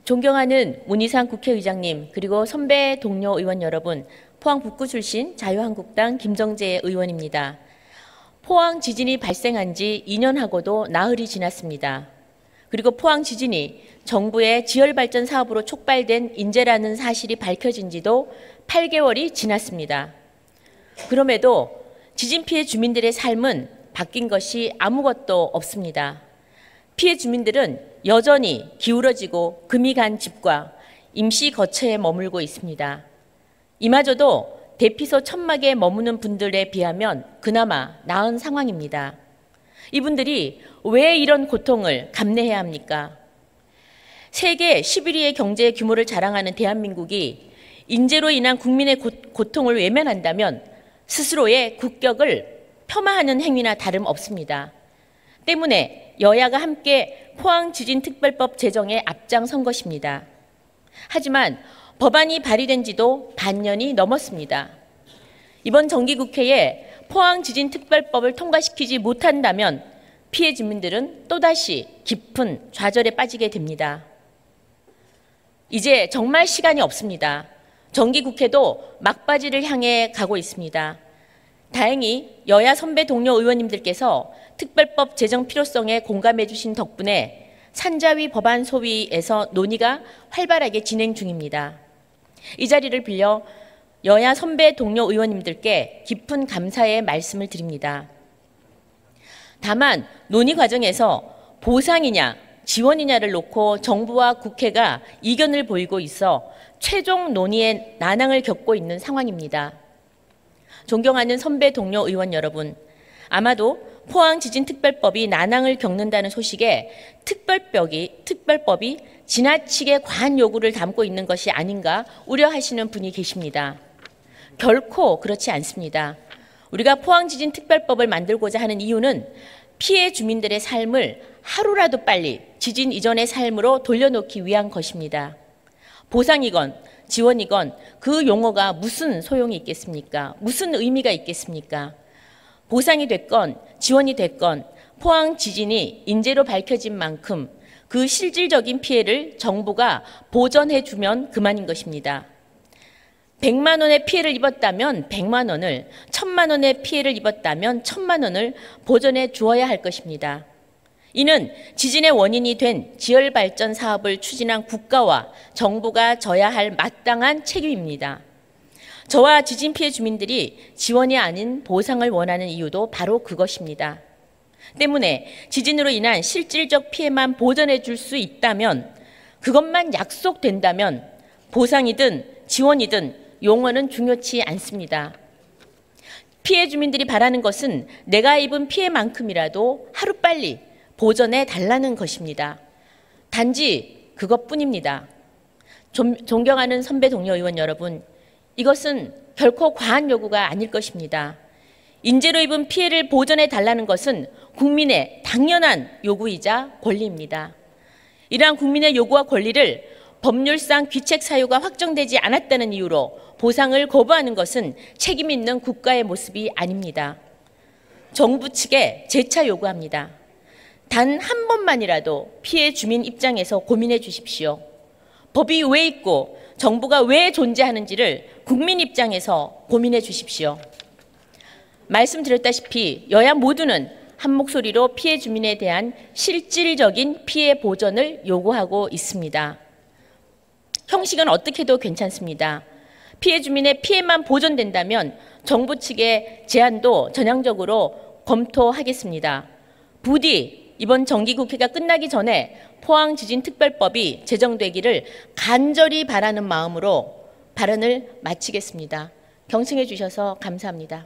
존경하는 문희상 국회의장님, 그리고 선배 동료 의원 여러분, 포항 북구 출신 자유한국당 김정재 의원입니다. 포항 지진이 발생한 지 2년하고도 나흘이 지났습니다. 그리고 포항 지진이 정부의 지열발전 사업으로 촉발된 인재라는 사실이 밝혀진 지도 8개월이 지났습니다. 그럼에도 지진 피해 주민들의 삶은 바뀐 것이 아무것도 없습니다. 피해 주민들은 여전히 기울어지고 금이 간 집과 임시 거처에 머물고 있습니다. 이마저도 대피소 천막에 머무는 분들에 비하면 그나마 나은 상황입니다. 이분들이 왜 이런 고통을 감내해야 합니까? 세계 11위의 경제 규모를 자랑하는 대한민국이 인재로 인한 국민의 고통을 외면한다면 스스로의 국격을 폄하하는 행위나 다름없습니다. 때문에 여야가 함께 포항지진특별법 제정에 앞장선 것입니다. 하지만 법안이 발의된 지도 반년이 넘었습니다. 이번 정기국회에 포항지진특별법을 통과시키지 못한다면 피해 주민들은 또다시 깊은 좌절에 빠지게 됩니다. 이제 정말 시간이 없습니다. 정기국회도 막바지를 향해 가고 있습니다. 다행히 여야 선배 동료 의원님들께서 특별법 제정 필요성에 공감해 주신 덕분에 산자위 법안 소위에서 논의가 활발하게 진행 중입니다. 이 자리를 빌려 여야 선배 동료 의원님들께 깊은 감사의 말씀을 드립니다. 다만 논의 과정에서 보상이냐 지원이냐를 놓고 정부와 국회가 이견을 보이고 있어 최종 논의에 난항을 겪고 있는 상황입니다. 존경하는 선배 동료 의원 여러분, 아마도 포항지진특별법이 난항을 겪는다는 소식에 특별법이 지나치게 과한 요구를 담고 있는 것이 아닌가 우려하시는 분이 계십니다. 결코 그렇지 않습니다. 우리가 포항지진특별법을 만들고자 하는 이유는 피해 주민들의 삶을 하루라도 빨리 지진 이전의 삶으로 돌려놓기 위한 것입니다. 보상이건 지원이건 그 용어가 무슨 소용이 있겠습니까? 무슨 의미가 있겠습니까? 보상이 됐건 지원이 됐건 포항 지진이 인재로 밝혀진 만큼 그 실질적인 피해를 정부가 보전해 주면 그만인 것입니다. 100만 원의 피해를 입었다면 100만 원을, 1000만 원의 피해를 입었다면 1000만 원을 보전해 주어야 할 것입니다. 이는 지진의 원인이 된 지열발전 사업을 추진한 국가와 정부가 져야 할 마땅한 책임입니다. 저와 지진 피해 주민들이 지원이 아닌 보상을 원하는 이유도 바로 그것입니다. 때문에 지진으로 인한 실질적 피해만 보전해 줄 수 있다면, 그것만 약속된다면 보상이든 지원이든 용어는 중요치 않습니다. 피해 주민들이 바라는 것은 내가 입은 피해만큼이라도 하루빨리 보전해 달라는 것입니다. 단지 그것뿐입니다. 존경하는 선배 동료 의원 여러분, 이것은 결코 과한 요구가 아닐 것입니다. 인재로 입은 피해를 보전해 달라는 것은 국민의 당연한 요구이자 권리입니다. 이러한 국민의 요구와 권리를 법률상 귀책 사유가 확정되지 않았다는 이유로 보상을 거부하는 것은 책임 있는 국가의 모습이 아닙니다. 정부 측에 재차 요구합니다. 단 한 번만이라도 피해 주민 입장에서 고민해 주십시오. 법이 왜 있고 정부가 왜 존재하는지를 국민 입장에서 고민해 주십시오. 말씀드렸다시피 여야 모두는 한 목소리로 피해 주민에 대한 실질적인 피해 보전을 요구하고 있습니다. 형식은 어떻게 해도 괜찮습니다. 피해 주민의 피해만 보전된다면 정부 측의 제안도 전향적으로 검토하겠습니다. 부디 이번 정기국회가 끝나기 전에 포항지진특별법이 제정되기를 간절히 바라는 마음으로 발언을 마치겠습니다. 경청해 주셔서 감사합니다.